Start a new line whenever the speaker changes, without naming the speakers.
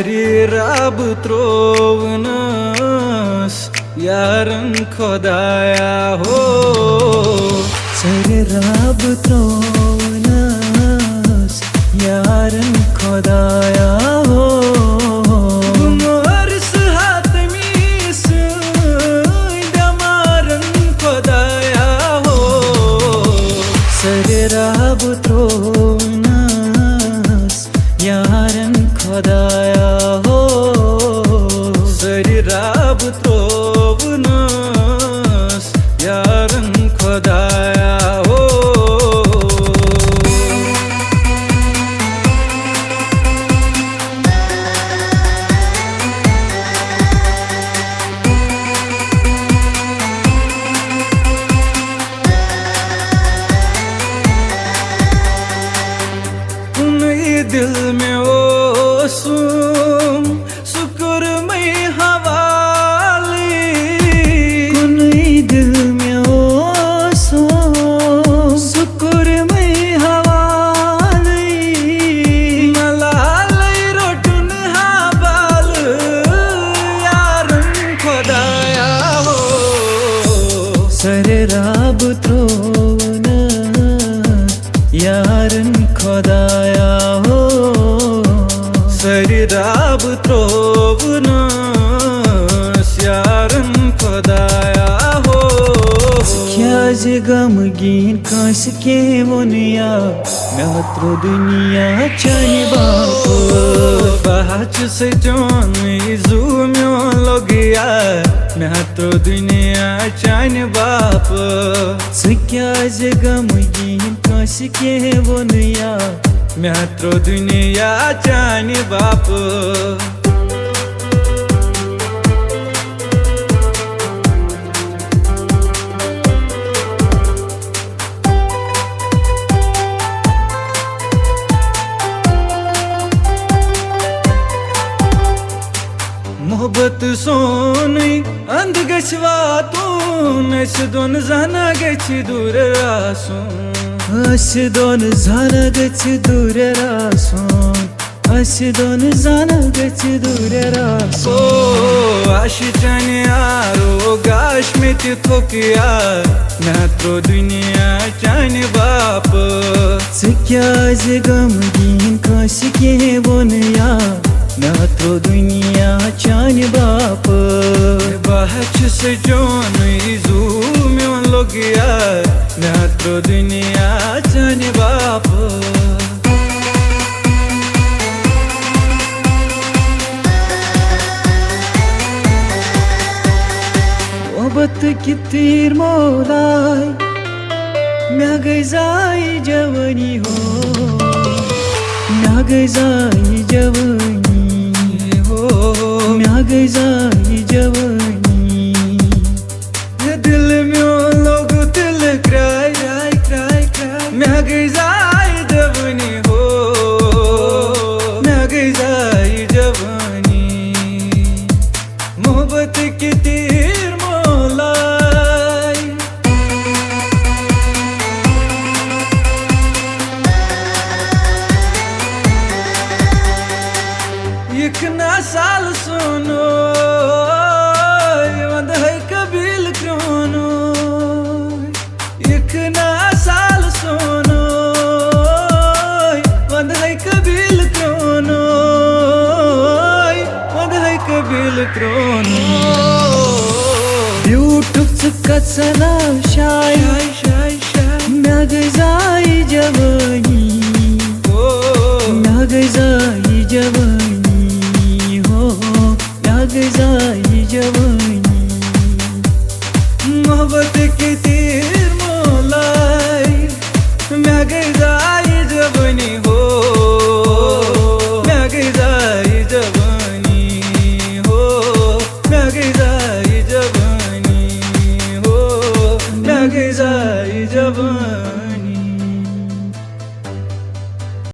सरी राब त्रोवनस यारन खुदाया हो
सरी राब त्रोवनस यारन खुदाया हो
मर्स हातमीस दमारन खुदाया हो
सरी राब त्रोवनस यारन खुदाया हो
सरी राब त्रोवनस यारन खुदाया हो दिल में ओसुम शुक्र में हवाली
कुनई दिल में ओसुम शुक्र में हवाली
मलालई रोटुन हाबाल यारन खुदाया हो
सरे राब त्रोवन यारन खुदाया हो
सरी राब त्रोवनस यारन खुदाया हो
क्या गमगीन कांस के वोनिया महत्रो दुनिया चाहे बाप
बहाच से जोन इजू में लोगिया महत्रो दुनिया चान बाप
क्या गमगीन कांस के वोनिया
महत्रो दुनिया चान बाप मोहब्बत सोनी अंध गछवा तू नस दोन जाना गछ दूर रासूं
अस दोन जाना गछ दूर रासूं अस दोन जाना गछ दूर रासूं
ओ आशिचान यारो गाश में थोकिया महत्रो दुनिया चान बाप
क्या गमगीन कांस के वोनिया महत्रो दुनिया चान बाप
बहच से जोन इजू में लोगिया महत्रो दुनिया चान बाप
मोहब्बत की तीर मोलाई म्या गई जाई जवानी हो म्या गई जाई जवानी
हो
म्या गई जाई जवानी
ये दिल में लोग दिल क्राई क्राई क्राई क्राई मैं गई जाई जवानी हो मैं गई जाई जवानी मोहब्बत की तीर मोलाई एक ना साल सुनो वंद है कबील क्रोनो एक ना साल सुनो वंद है कबील क्रोनो वंद है कबील क्रोनो
ब्यूटुक कचना शाय